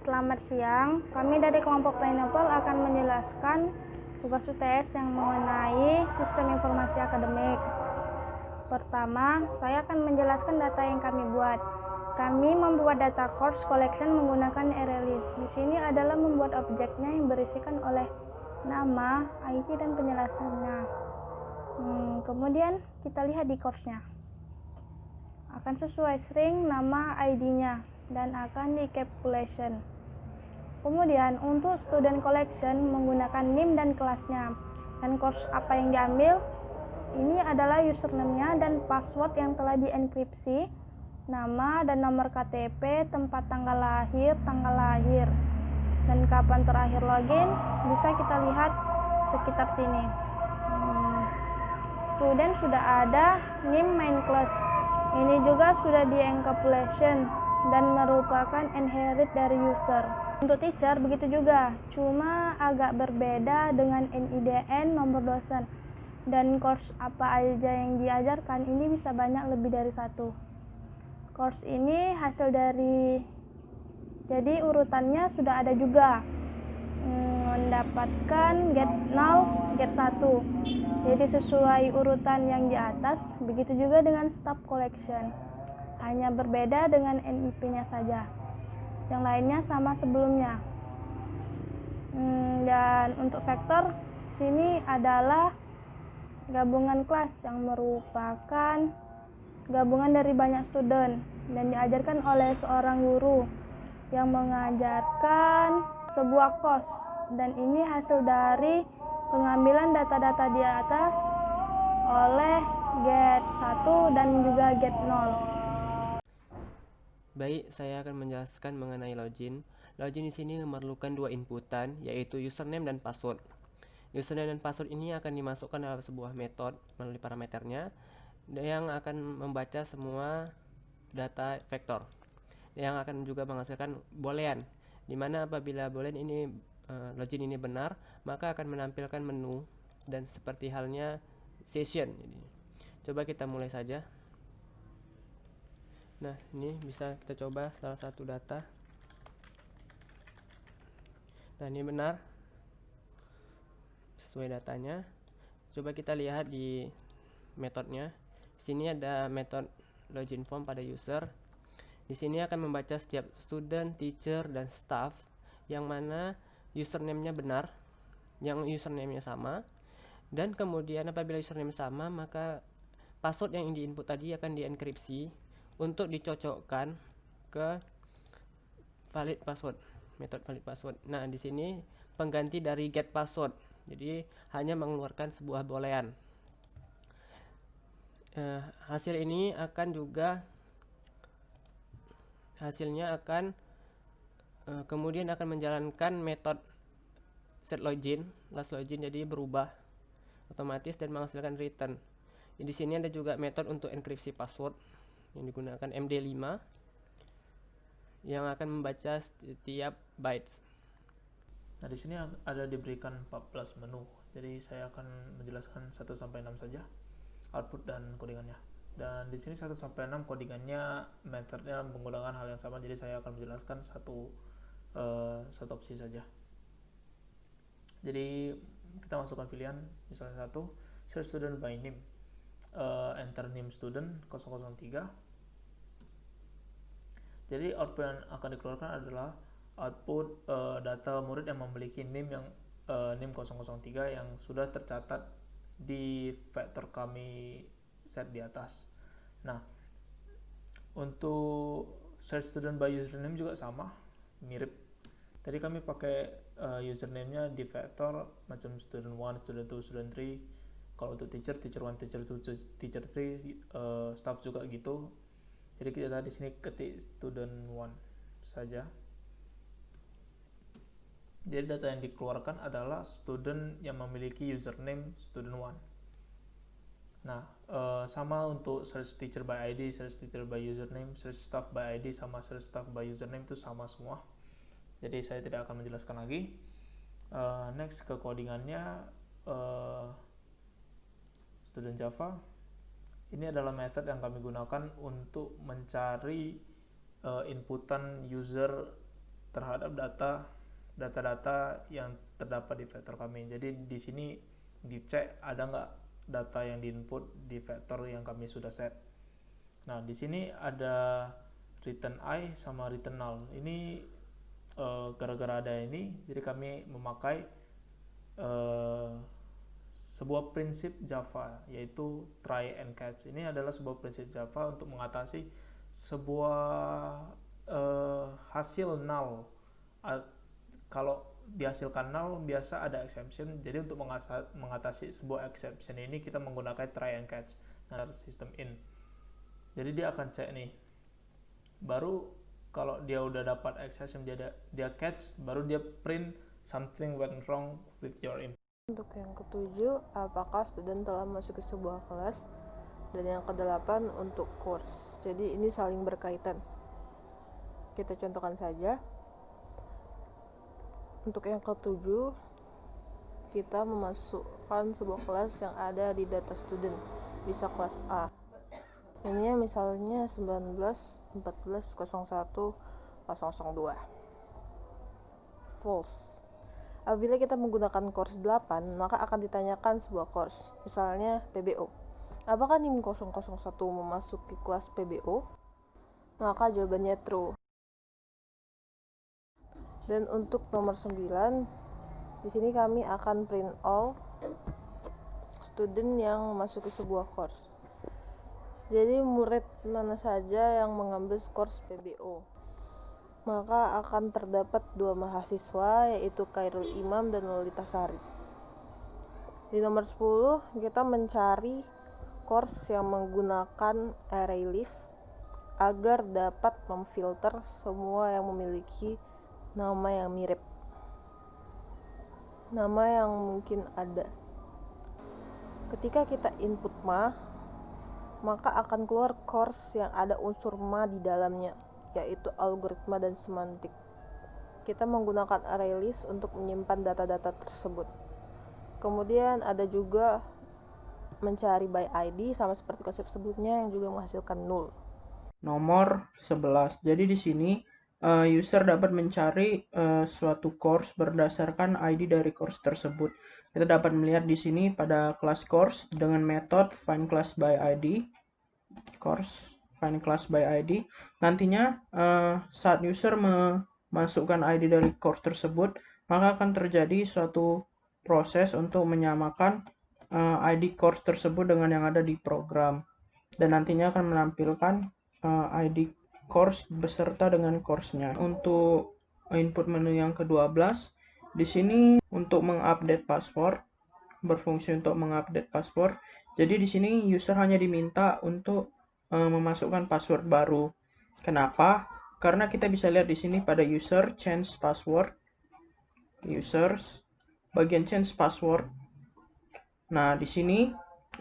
Selamat siang, kami dari kelompok Pineapple akan menjelaskan tugas UTS yang mengenai sistem informasi akademik. Pertama, saya akan menjelaskan data yang kami buat. Kami membuat data course collection menggunakan ArrayList. Di sini adalah membuat objeknya yang berisikan oleh nama, ID, dan penjelasannya. Kemudian kita lihat di course-nya. Akan sesuai string, nama, ID-nya, dan akan di calculation. Kemudian untuk student collection menggunakan NIM dan kelasnya. Dan course apa yang diambil? Ini adalah username-nya dan password yang telah dienkripsi, nama dan nomor KTP, tempat tanggal lahir, dan kapan terakhir login bisa kita lihat sekitar sini. Student sudah ada, NIM main class. Ini juga sudah di-encapsulation dan merupakan inherit dari user. Untuk teacher begitu juga, cuma agak berbeda dengan NIDN nomor dosen. Dan course apa aja yang diajarkan ini bisa banyak lebih dari satu. Course ini hasil dari, jadi urutannya sudah ada juga. Mendapatkan get 0, get 1. Jadi sesuai urutan yang di atas, begitu juga dengan staff collection. Hanya berbeda dengan NIP-nya saja. Yang lainnya sama sebelumnya. Dan untuk vektor, sini adalah gabungan kelas yang merupakan gabungan dari banyak student dan diajarkan oleh seorang guru yang mengajarkan sebuah course, dan ini hasil dari pengambilan data-data di atas oleh get 1 dan juga get 0. Baik, saya akan menjelaskan mengenai login. Login di sini memerlukan dua inputan, yaitu username dan password. Username dan password ini akan dimasukkan dalam sebuah metode melalui parameternya yang akan membaca semua data vektor, yang akan juga menghasilkan boolean, dimana apabila boolean ini login ini benar, maka akan menampilkan menu dan seperti halnya session. Coba kita mulai saja. Nah, ini bisa kita coba salah satu data. Nah, ini benar sesuai datanya. Coba kita lihat di metodenya. Di sini ada metode login form pada user. Di sini akan membaca setiap student, teacher, dan staff yang mana username-nya benar, yang username-nya sama. Dan kemudian apabila username sama, maka password yang di input tadi akan dienkripsi untuk dicocokkan ke valid password, metode valid password. Nah, di sini pengganti dari get password. Jadi hanya mengeluarkan sebuah boolean. Hasil ini akan juga kemudian akan menjalankan metode set login, last login, jadi berubah otomatis dan menghasilkan return. Di sini ada juga metode untuk enkripsi password yang digunakan MD5 yang akan membaca setiap bytes. Nah, di sini ada diberikan 14 menu. Jadi saya akan menjelaskan 1 sampai 6 saja output dan codingannya. Dan di sini 1 sampai 6 codingannya metodenya menggunakan hal yang sama. Jadi saya akan menjelaskan satu opsi saja. Jadi kita masukkan pilihan, misalnya 1, search student by name. Enter name student 003. Jadi output yang akan dikeluarkan adalah output data murid yang memiliki NIM yang NIM 003 yang sudah tercatat di vektor kami set di atas. Nah, untuk search student by username juga sama, mirip. Tadi kami pakai username-nya di vektor macam student 1, student 2, student 3. Kalau untuk teacher 1, teacher 2, teacher 3, staff juga gitu. Jadi kita di sini ketik student 1 saja. Jadi data yang dikeluarkan adalah student yang memiliki username student 1. Nah, sama untuk search teacher by ID, search teacher by username, search staff by ID sama search staff by username itu sama semua. Jadi saya tidak akan menjelaskan lagi. Next ke codingannya, student Java. Ini adalah method yang kami gunakan untuk mencari inputan user terhadap data-data yang terdapat di vektor kami. Jadi di sini dicek ada nggak data yang diinput di vektor yang kami sudah set. Nah, di sini ada return I sama return null. Ini gara-gara ada ini, jadi kami memakai sebuah prinsip Java, yaitu try and catch. Ini adalah sebuah prinsip Java untuk mengatasi sebuah hasil null. Kalau dihasilkan null biasa ada exception, jadi untuk mengatasi sebuah exception ini kita menggunakan try and catch. Nah, sistem in, jadi dia akan cek nih, baru kalau dia udah dapat exception, dia catch, baru dia print something went wrong with your input. Untuk yang ketujuh, apakah student telah masuk ke sebuah kelas, dan yang kedelapan untuk course. Jadi ini saling berkaitan. Kita contohkan saja. Untuk yang ketujuh, kita memasukkan sebuah kelas yang ada di data student, bisa kelas A. Ini misalnya 19, 14, 01, 002. False. Apabila kita menggunakan course 8, maka akan ditanyakan sebuah course, misalnya PBO. Apakah NIM 001 memasuki kelas PBO? Maka jawabannya true. Dan untuk nomor 9, di sini kami akan print all student yang memasuki sebuah course. Jadi murid mana saja yang mengambil course PBO, maka akan terdapat 2 mahasiswa, yaitu Khairul Imam dan Lolita Sari. Di nomor 10, kita mencari course yang menggunakan array list agar dapat memfilter semua yang memiliki nama yang mirip, nama yang mungkin ada. Ketika kita input ma, maka akan keluar course yang ada unsur ma di dalamnya, yaitu algoritma dan semantik. Kita menggunakan array list untuk menyimpan data-data tersebut. Kemudian ada juga mencari by ID, sama seperti konsep sebelumnya yang juga menghasilkan null. Nomor 11. Jadi di sini user dapat mencari suatu course berdasarkan ID dari course tersebut. Kita dapat melihat di sini pada kelas course dengan metode find class by ID, course find class by ID. Nantinya saat user memasukkan ID dari course tersebut, maka akan terjadi suatu proses untuk menyamakan ID course tersebut dengan yang ada di program, dan nantinya akan menampilkan ID course beserta dengan course-nya. Untuk input menu yang ke-12, di sini untuk mengupdate password, berfungsi untuk mengupdate password. Jadi di sini user hanya diminta untuk memasukkan password baru. Kenapa? Karena kita bisa lihat di sini pada user change password, users bagian change password. Nah, di sini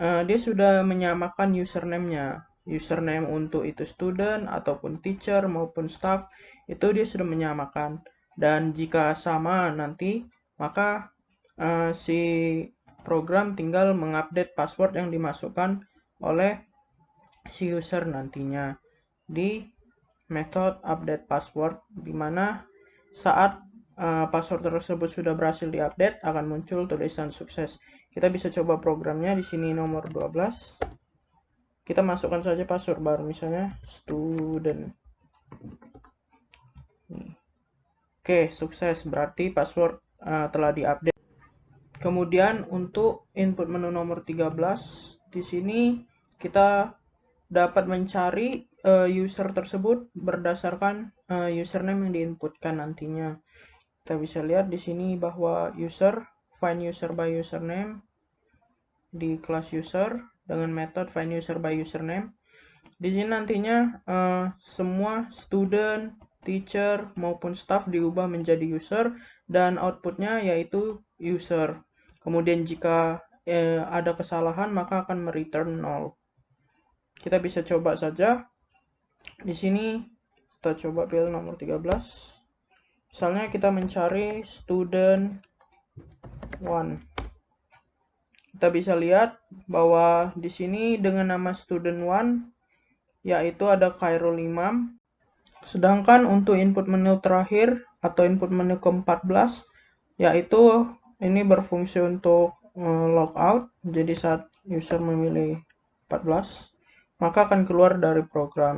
dia sudah menyamakan username-nya. Username untuk itu student ataupun teacher maupun staff, itu dia sudah menyamakan. Dan jika sama nanti, maka si program tinggal mengupdate password yang dimasukkan oleh si user nantinya di method update password, dimana saat password tersebut sudah berhasil diupdate akan muncul tulisan sukses. Kita bisa coba programnya di sini nomor 12. Kita masukkan saja password baru, misalnya student. Oke, sukses, berarti password telah diupdate. Kemudian untuk input menu nomor 13, di sini kita dapat mencari user tersebut berdasarkan username yang diinputkan nantinya. Kita bisa lihat di sini bahwa find user by username di kelas user dengan metode find user by username. Di sini nantinya semua student, teacher maupun staff diubah menjadi user dan outputnya yaitu user. Kemudian jika ada kesalahan maka akan mereturn null. Kita bisa coba saja. Di sini kita coba pilih nomor 13. Misalnya kita mencari student 1. Kita bisa lihat bahwa di sini dengan nama student 1 yaitu ada Khairul Imam. Sedangkan untuk input menu terakhir atau input menu ke-14, yaitu ini berfungsi untuk logout. Jadi saat user memilih 14, maka akan keluar dari program.